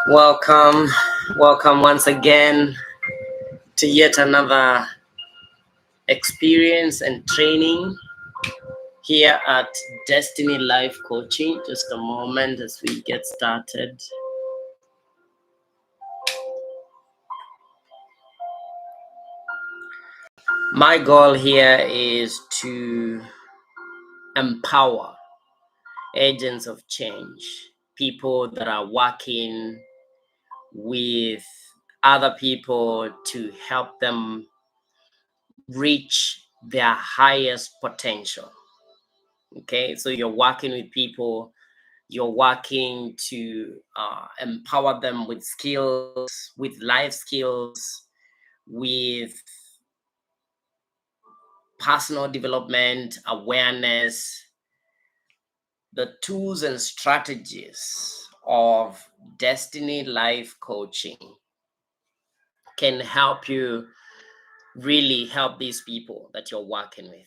Welcome, welcome once again to yet another experience and training here at Destiny Life Coaching. Just a moment as we get started. My goal here is to empower agents of change, people that are working with other people to help them reach their highest potential. Okay, so you're working with people, you're working to empower them with skills, with life skills, with personal development, awareness, the tools and strategies of Destiny Life Coaching can help you really help these people that you're working with.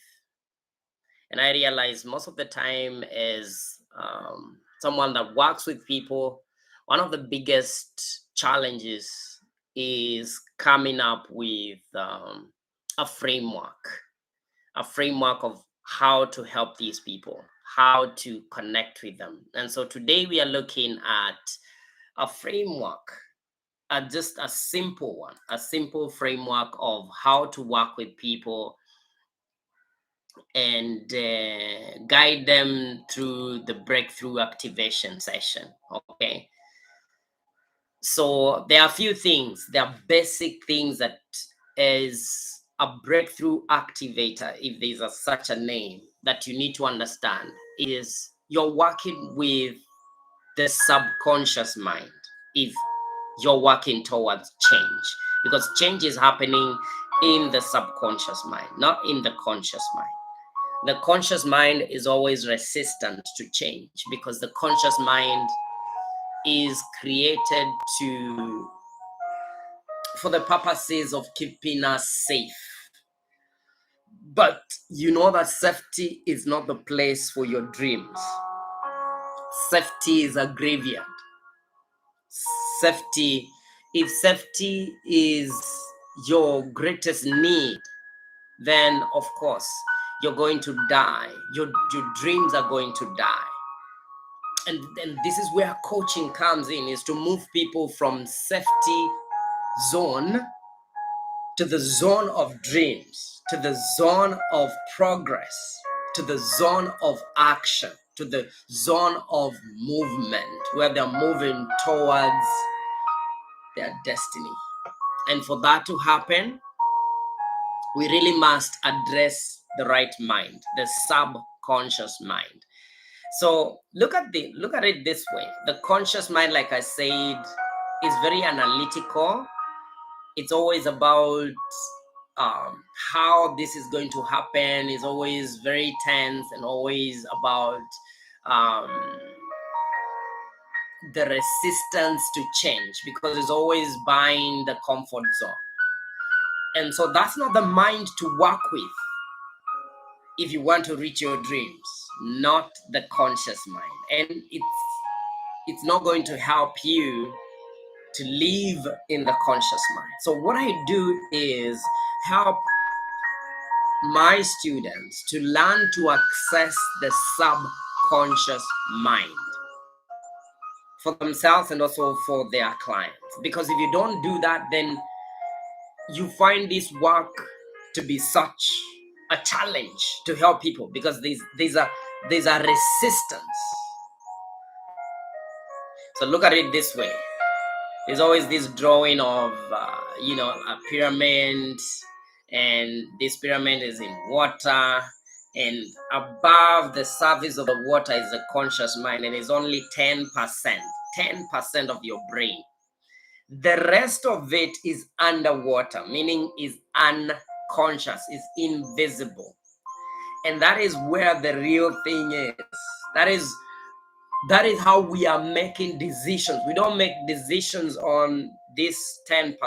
And I realize most of the time as someone that works with people, one of the biggest challenges is coming up with a framework of how to help these people, how to connect with them. And so today we are looking at a framework, just a simple one, a simple framework of how to work with people and guide them through the breakthrough activation session. Okay, so there are a few things, there are basic things that is a breakthrough activator, if there's such a name, that you need to understand is you're working with the subconscious mind if you're working towards change, because change is happening in the subconscious mind, not in the conscious mind. The conscious mind is always resistant to change because the conscious mind is created for the purposes of keeping us safe. But you know that safety is not the place for your dreams. Safety is a graveyard. If safety is your greatest need, then of course you're going to die. Your dreams are going to die. And this is where coaching comes in, is to move people from safety zone to the zone of dreams, to the zone of progress, to the zone of action, to the zone of movement, where they're moving towards their destiny. And for that to happen, we really must address the right mind, the subconscious mind. So look at it this way. The conscious mind, like I said, is very analytical. It's always about how this is going to happen. It's always very tense and always about the resistance to change, because it's always buying the comfort zone. And so that's not the mind to work with if you want to reach your dreams, not the conscious mind. And it's not going to help you to live in the conscious mind. So what I do is help my students to learn to access the subconscious mind for themselves and also for their clients. Because if you don't do that, then you find this work to be such a challenge to help people, because there's a resistance. So look at it this way. There's always this drawing of a pyramid, and this pyramid is in water, and above the surface of the water is the conscious mind, and it's only 10% of your brain. The rest of it is underwater, meaning is unconscious, is invisible. And that is where the real thing is. That is how we are making decisions. We don't make decisions on this 10%.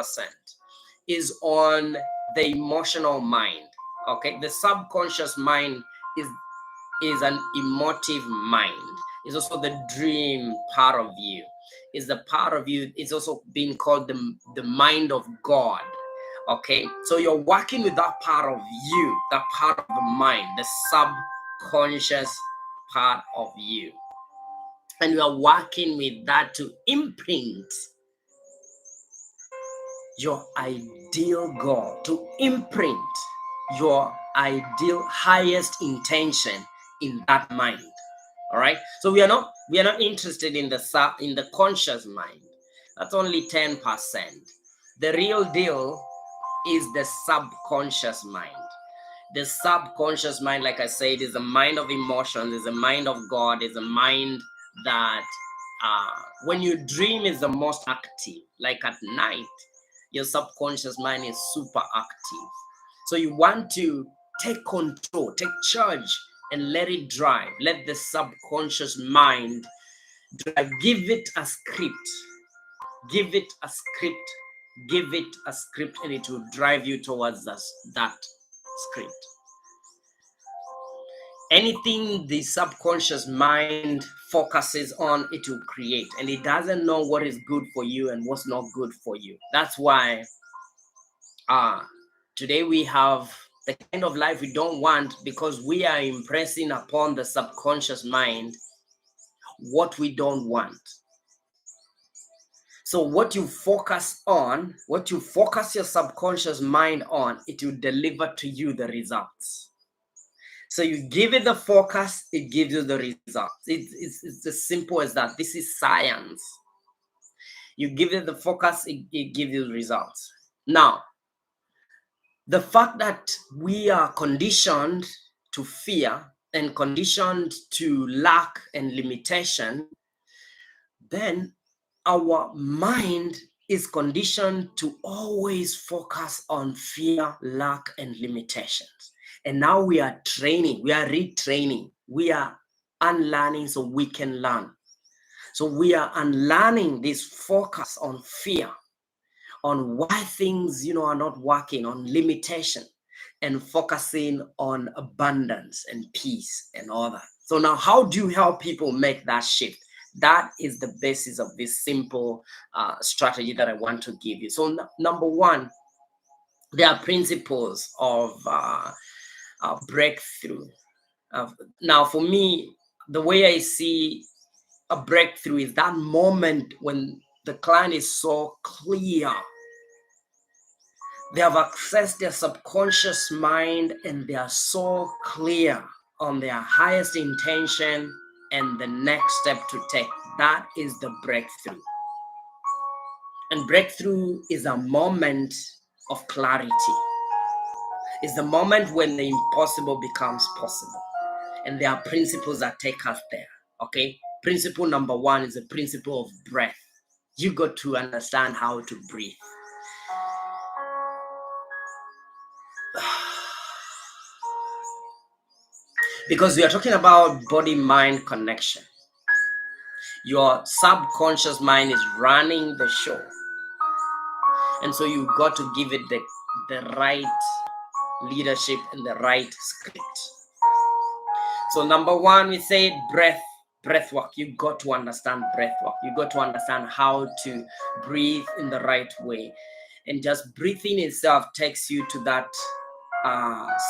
Is on the emotional mind. Okay, the subconscious mind is an emotive mind. It's also the dream part of you. is the part of you. It's also being called the mind of God. Okay, so you're working with that part of you, that part of the mind, the subconscious part of you. And you are working with that to imprint your ideal goal, to imprint your ideal highest intention in that mind. All right, so we are not interested in the conscious mind. That's only 10%. The real deal is the subconscious mind. The subconscious mind, like I said, is a mind of emotions, is a mind of God, is a mind that when you dream is the most active. Like at night, your subconscious mind is super active. So you want to take control, take charge, and let it drive. Let the subconscious mind drive. Give it a script. Give it a script. Give it a script, and it will drive you towards that script. Anything the subconscious mind focuses on, it will create, and it doesn't know what is good for you and what's not good for you. That's why today we have the kind of life we don't want, because we are impressing upon the subconscious mind what we don't want. So what you focus on, what you focus your subconscious mind on, it will deliver to you the results. So you give it the focus, it gives you the results. It's as simple as that. This is science. You give it the focus, it gives you the results. Now, the fact that we are conditioned to fear and conditioned to lack and limitation, then our mind is conditioned to always focus on fear, lack, and limitations. And now we are training, we are retraining, we are unlearning so we can learn. So we are unlearning this focus on fear, on why things, are not working, on limitation, and focusing on abundance and peace and all that. So now, how do you help people make that shift? That is the basis of this simple strategy that I want to give you. So number one, there are principles of breakthrough. Now, for me, the way I see a breakthrough is that moment when the client is so clear. They have accessed their subconscious mind and they are so clear on their highest intention and the next step to take. That is the breakthrough. And breakthrough is a moment of clarity. It's the moment when the impossible becomes possible. And there are principles that take us there. Okay? Principle number one is the principle of breath. You got to understand how to breathe. Because we are talking about body-mind connection. Your subconscious mind is running the show. And so you got to give it the right leadership and the right script. So number one, we say breath work. You got to understand breath work. You got to understand how to breathe in the right way. And just breathing itself takes you to that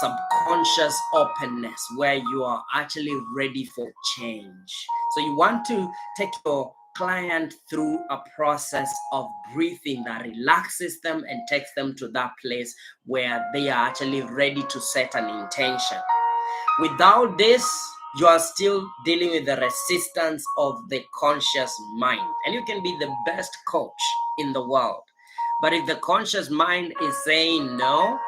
subconscious openness where you are actually ready for change. So you want to take your client through a process of breathing that relaxes them and takes them to that place where they are actually ready to set an intention. Without this, you are still dealing with the resistance of the conscious mind. And you can be the best coach in the world. But if the conscious mind is saying no,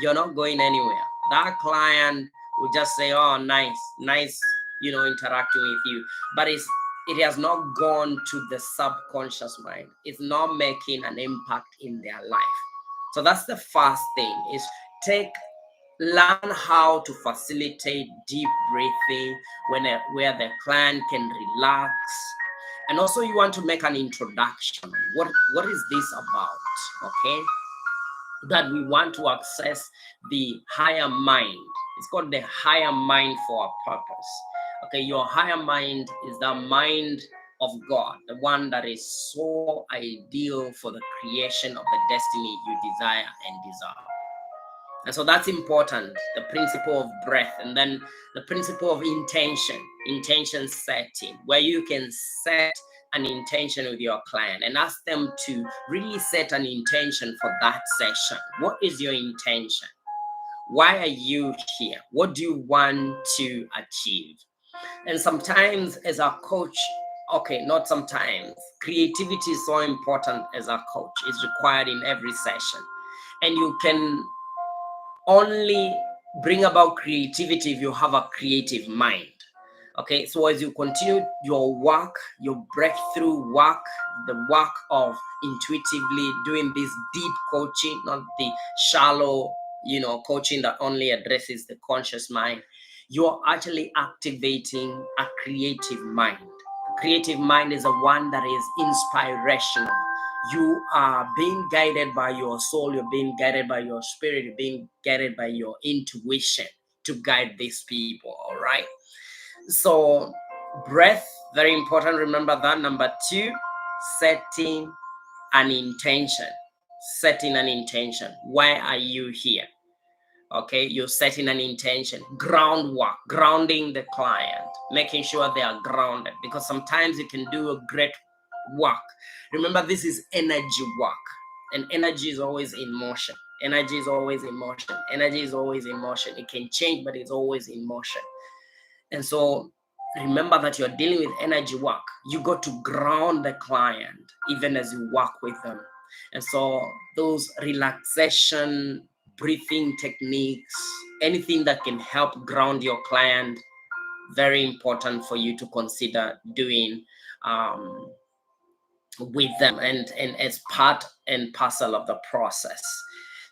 you're not going anywhere. That client will just say, oh, nice, interacting with you. But it has not gone to the subconscious mind. It's not making an impact in their life. So that's the first thing, is learn how to facilitate deep breathing where the client can relax. And also you want to make an introduction. What is this about? Okay. That we want to access the higher mind. It's called the higher mind for a purpose. Okay, your higher mind is the mind of God, the one that is so ideal for the creation of the destiny you desire and deserve. And so that's important, the principle of breath, and then the principle of intention setting, where you can set an intention with your client and ask them to really set an intention for that session. What is your intention? Why are you here? What do you want to achieve? And sometimes as a coach, okay, not sometimes, creativity is so important as a coach. It's required in every session. And you can only bring about creativity if you have a creative mind. Okay, so as you continue your work, your breakthrough work, the work of intuitively doing this deep coaching, not the shallow, coaching that only addresses the conscious mind, you're actually activating a creative mind. Creative mind is a one that is inspirational. You are being guided by your soul, you're being guided by your spirit, you're being guided by your intuition to guide these people, all right? So breath, very important, remember that. Number 2, setting an intention. Setting an intention. Why are you here? Okay, you're setting an intention. Groundwork, grounding the client, making sure they are grounded, because sometimes you can do a great work. Remember, this is energy work, and energy is always in motion. Energy is always in motion. Energy is always in motion. It can change, but it's always in motion. And so remember that you're dealing with energy work. You got to ground the client even as you work with them. And so those relaxation, breathing techniques, anything that can help ground your client, very important for you to consider doing with them and as part and parcel of the process.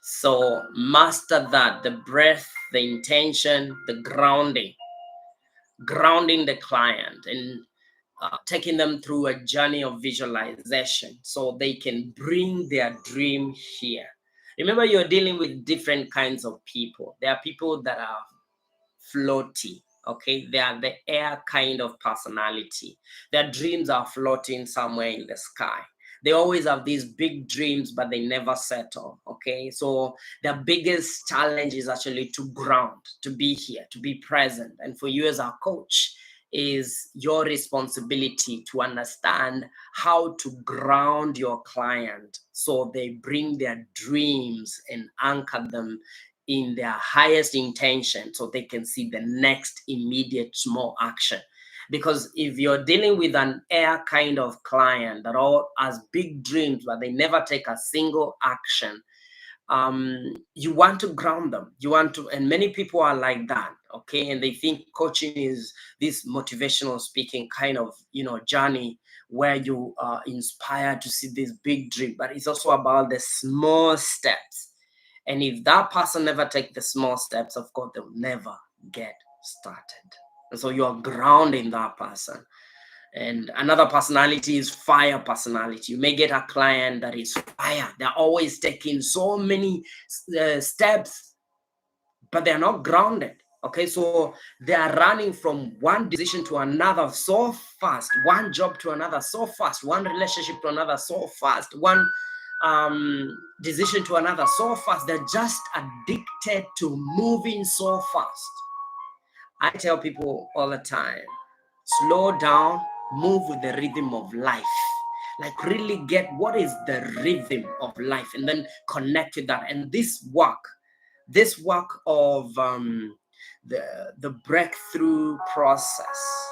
So master that, the breath, the intention, the grounding the client, and taking them through a journey of visualization so they can bring their dream here. Remember, you're dealing with different kinds of people. There are people that are floaty, okay? They are the air kind of personality. Their dreams are floating somewhere in the sky. They always have these big dreams, but they never settle, okay? So their biggest challenge is actually to ground, to be here, to be present. And for you as a coach, is your responsibility to understand how to ground your client so they bring their dreams and anchor them in their highest intention so they can see the next immediate small action. Because if you're dealing with an air kind of client that all has big dreams but they never take a single action, you want to ground them. You want to, and many people are like that, okay? And they think coaching is this motivational speaking kind of, journey where you are inspired to see this big dream, but it's also about the small steps. And if that person never take the small steps, of course, they'll never get started. And so you're grounding that person. And another personality is fire personality. You may get a client that is fire. They're always taking so many steps, but they're not grounded. Okay, so they are running from one decision to another so fast, one job to another so fast, one relationship to another so fast, one decision to another so fast. They're just addicted to moving so fast. I tell people all the time, slow down, move with the rhythm of life. Like really get what is the rhythm of life and then connect with that. And this work of the breakthrough process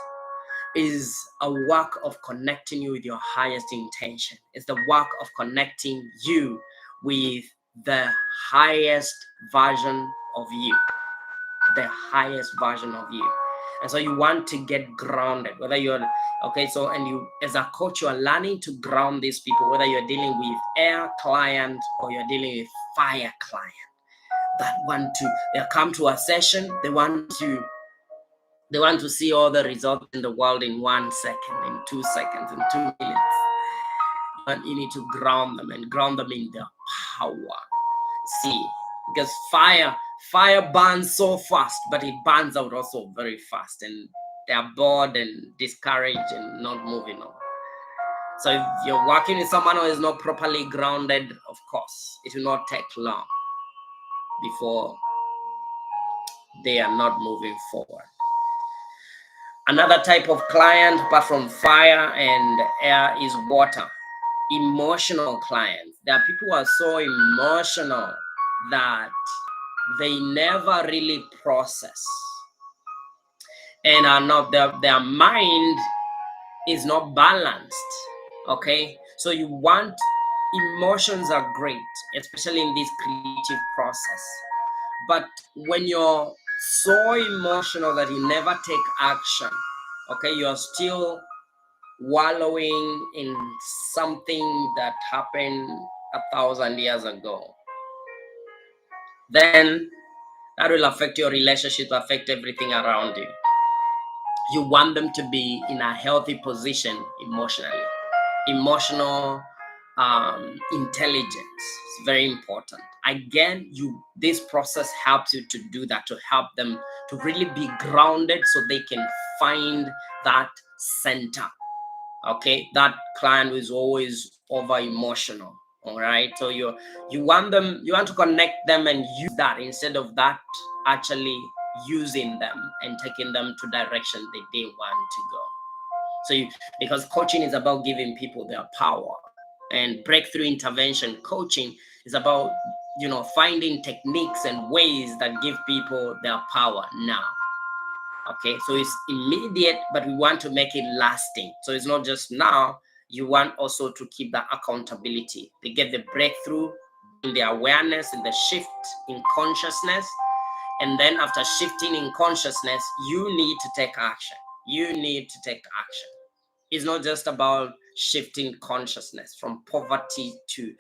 is a work of connecting you with your highest intention. It's the work of connecting you with the highest version of you, the highest version of you. And so you want to get grounded, whether you're, okay, so, and you, as a coach, you are learning to ground these people, whether you're dealing with air client or you're dealing with fire client. That want to, they come to a session, they want to see all the results in the world in 1 second, in 2 seconds, in 2 minutes. But you need to ground them and ground them in their power. See, because fire burns so fast, but it burns out also very fast, and they are bored and discouraged and not moving on. So if you're working with someone who is not properly grounded, of course, it will not take long before they are not moving forward. Another type of client, apart from fire and air, is water. Emotional clients. There are people who are so emotional that they never really process and are not, their mind is not balanced. Okay, so you want, emotions are great, especially in this creative process, but when you're so emotional that you never take action, okay, you're still wallowing in something that happened 1,000 years ago, then that will affect your relationship, affect everything around you. You want them to be in a healthy position emotionally. Emotional intelligence is very important. Again, this process helps you to do that, to help them to really be grounded so they can find that center. Okay, that client is always over emotional. All right, so you want to connect them and use that instead of that actually using them and taking them to direction that they want to go. So because coaching is about giving people their power, and breakthrough intervention coaching is about finding techniques and ways that give people their power now. Okay, so it's immediate, but we want to make it lasting. So it's not just now. You want also to keep that accountability. They get the breakthrough in the awareness and the shift in consciousness. And then after shifting in consciousness, you need to take action. You need to take action. It's not just about shifting consciousness from poverty to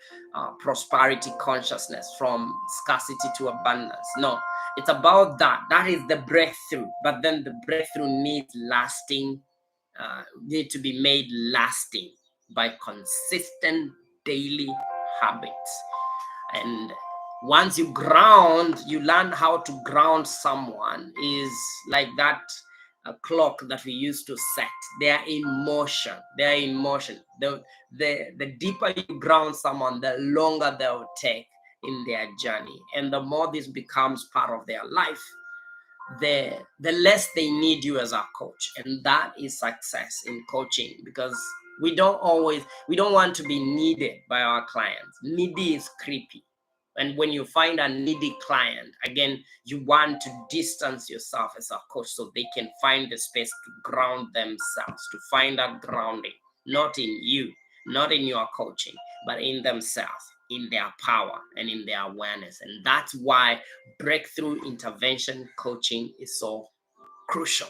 prosperity consciousness, from scarcity to abundance. No, it's about that. That is the breakthrough. But then the breakthrough needs lasting, need to be made lasting by consistent daily habits. And once you ground, you learn how to ground someone, is like that clock that we used to set. They are in motion. They are in motion. The deeper you ground someone, the longer they will take in their journey. And the more this becomes part of their life, the less they need you as a coach. And that is success in coaching, because we don't want to be needed by our clients. Needy is creepy. And when you find a needy client, again, you want to distance yourself as a coach so they can find the space to ground themselves, to find that grounding, not in you, not in your coaching, but in themselves, in their power and in their awareness. And that's why breakthrough intervention coaching is so crucial.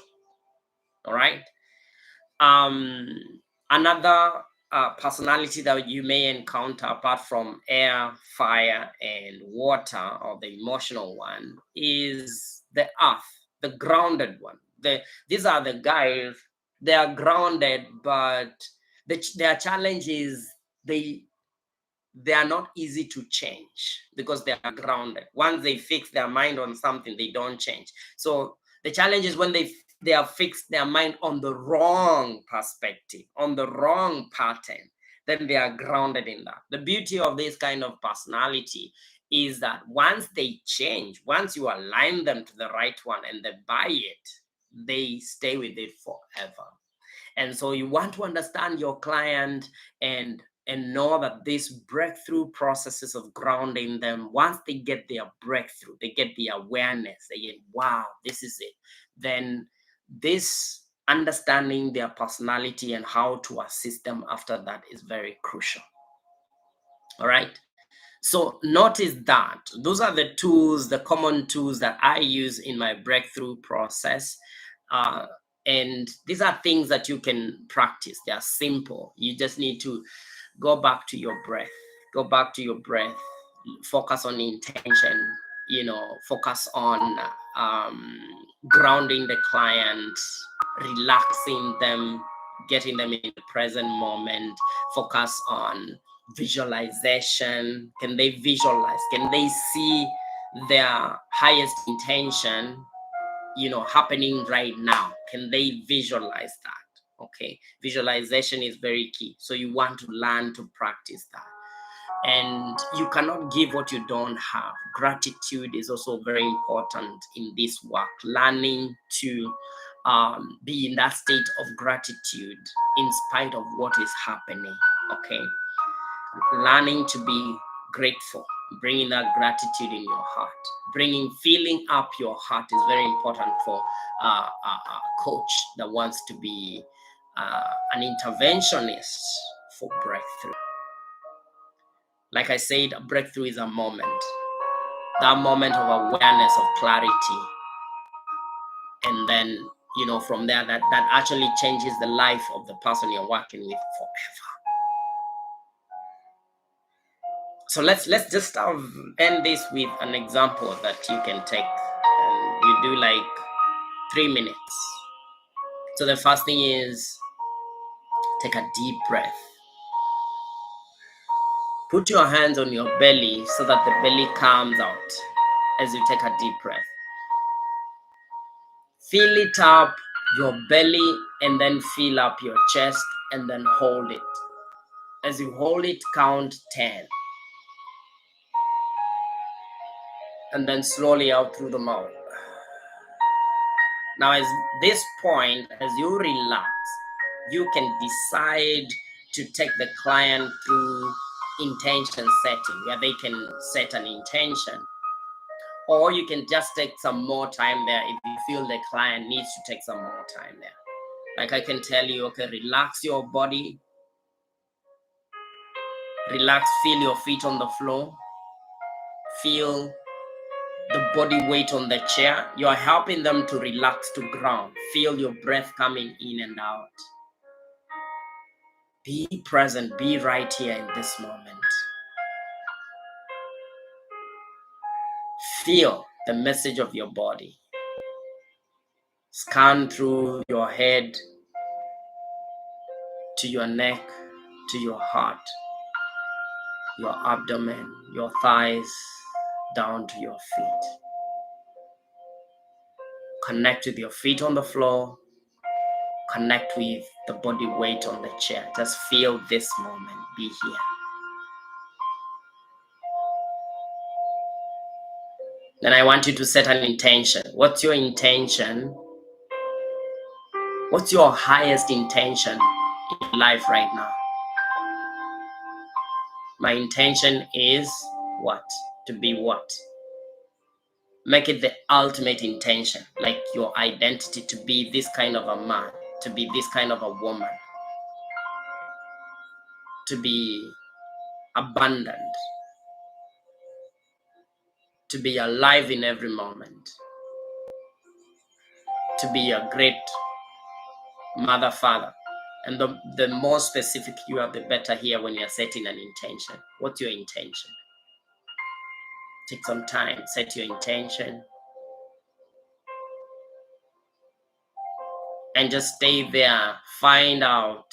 All right. Another personality that you may encounter, apart from air, fire, and water, or the emotional one, is the earth, the grounded one. These are the guys, they are grounded, but their challenge is they are not easy to change because they are grounded. Once they fix their mind on something, they don't change. So the challenge is when they have fixed their mind on the wrong perspective, on the wrong pattern, then they are grounded in that. The beauty of this kind of personality is that once they change, once you align them to the right one and they buy it, they stay with it forever. And so you want to understand your client and know that these breakthrough processes of grounding them, once they get their breakthrough, they get the awareness, they get, wow, this is it. Then this understanding their personality and how to assist them after that is very crucial. All right. So notice that those are the tools, the common tools that I use in my breakthrough process. And these are things that you can practice. They are simple. You just need to go back to your breath. Go back to your breath. Focus on intention. Focus on grounding the client, relaxing them, getting them in the present moment. Focus on visualization. Can they visualize? Can they see their highest intention happening right now? Can they visualize that? Okay, visualization is very key. So you want to learn to practice that. And you cannot give what you don't have. Gratitude is also very important in this work. Learning to be in that state of gratitude in spite of what is happening. Okay, learning to be grateful, bringing that gratitude in your heart, filling up your heart is very important for a coach that wants to be an interventionist for breakthrough. Like I said, a breakthrough is a moment, that moment of awareness, of clarity. And then, from there, that actually changes the life of the person you're working with forever. So let's just end this with an example that you can take. And you do like 3 minutes. So the first thing is take a deep breath. Put your hands on your belly so that the belly comes out as you take a deep breath. Fill it up your belly and then fill up your chest and then hold it. As you hold it, count 10. And then slowly out through the mouth. Now, at this point, as you relax, you can decide to take the client through intention setting, where they can set an intention. Or you can just take some more time there if you feel the client needs to take some more time there. Like I can tell you, okay, relax your body. Relax, feel your feet on the floor. Feel the body weight on the chair. You are helping them to relax to ground. Feel your breath coming in and out. Be present, be right here in this moment. Feel the message of your body. Scan through your head, to your neck, to your heart, your abdomen, your thighs, down to your feet. Connect with your feet on the floor. Connect with the body weight on the chair. Just feel this moment. Be here. Then I want you to set an intention. What's your intention? What's your highest intention in life right now? My intention is what? To be what? Make it the ultimate intention, like your identity, to be this kind of a man, to be this kind of a woman, to be abundant, to be alive in every moment, to be a great mother, father. And the more specific you are, the better here when you're setting an intention. What's your intention? Take some time, set your intention, and just stay there. Find out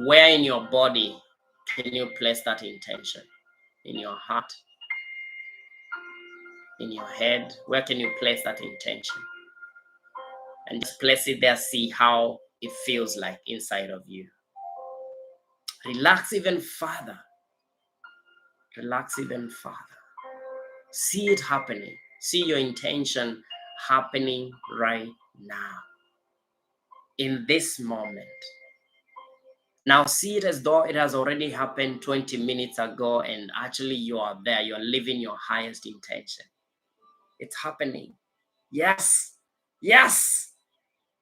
where in your body can you place that intention. In your heart, in your head, where can you place that intention? And just place it there, see how it feels like inside of you. Relax even further. Relax even further. See it happening. See your intention happening right now, in this moment. Now see it as though it has already happened 20 minutes ago, and actually you are there. You're living your highest intention. It's happening. Yes. Yes.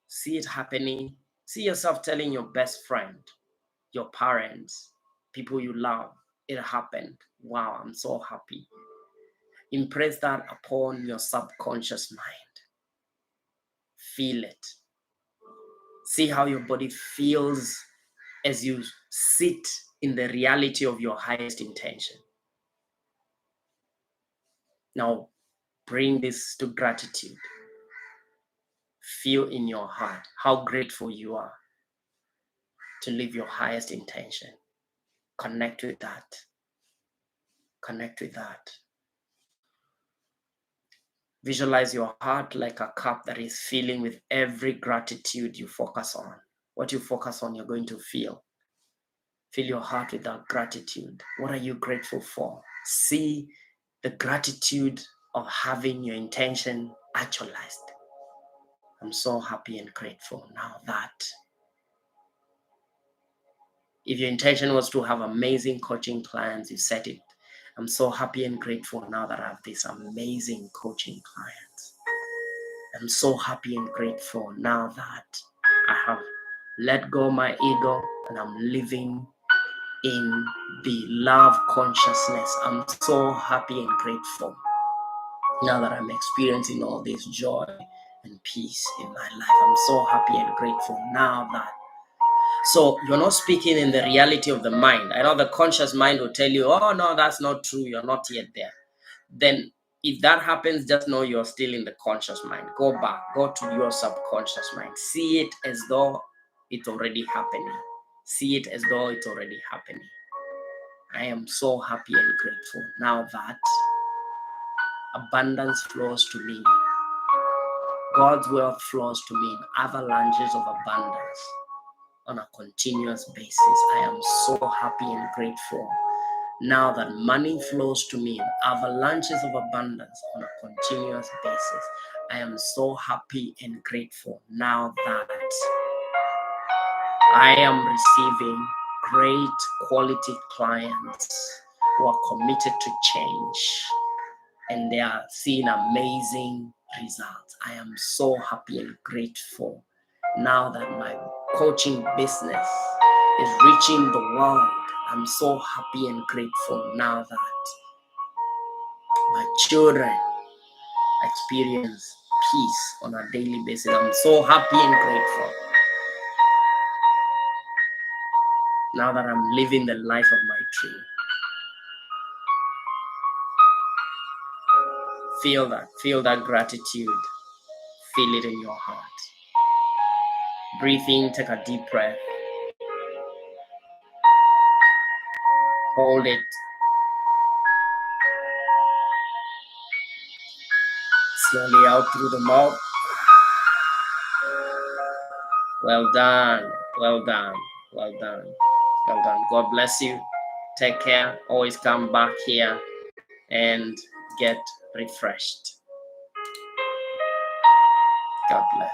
See it happening. See yourself telling your best friend, your parents, people you love, it happened. Wow, I'm so happy. Impress that upon your subconscious mind. Feel it. See how your body feels as you sit in the reality of your highest intention. Now, bring this to gratitude. Feel in your heart how grateful you are to live your highest intention. Connect with that. Connect with that. Visualize your heart like a cup that is filling with every gratitude you focus on. What you focus on, you're going to feel. Fill your heart with that gratitude. What are you grateful for? See the gratitude of having your intention actualized. I'm so happy and grateful now that if your intention was to have amazing coaching clients, you set it. I'm so happy and grateful now that I have these amazing coaching clients. I'm so happy and grateful now that I have let go my ego and I'm living in the love consciousness. I'm so happy and grateful now that I'm experiencing all this joy and peace in my life. I'm so happy and grateful now that. So you're not speaking in the reality of the mind. I know the conscious mind will tell you, oh no, that's not true. You're not yet there. Then if that happens, just know you're still in the conscious mind. Go back, go to your subconscious mind. See it as though it's already happening. See it as though it's already happening. I am so happy and grateful now that abundance flows to me. God's wealth flows to me in avalanches of abundance on a continuous basis. I am so happy and grateful now that money flows to me in avalanches of abundance on a continuous basis. I am so happy and grateful now that I am receiving great quality clients who are committed to change and they are seeing amazing results. I am so happy and grateful now that my coaching business is reaching the world. I'm so happy and grateful now that my children experience peace on a daily basis. I'm so happy and grateful now that I'm living the life of my dream. Feel that gratitude. Feel it in your heart. Breathe in, take a deep breath. Hold it. Slowly out through the mouth. Well done. Well done. Well done. Well done. God bless you. Take care. Always come back here and get refreshed. God bless.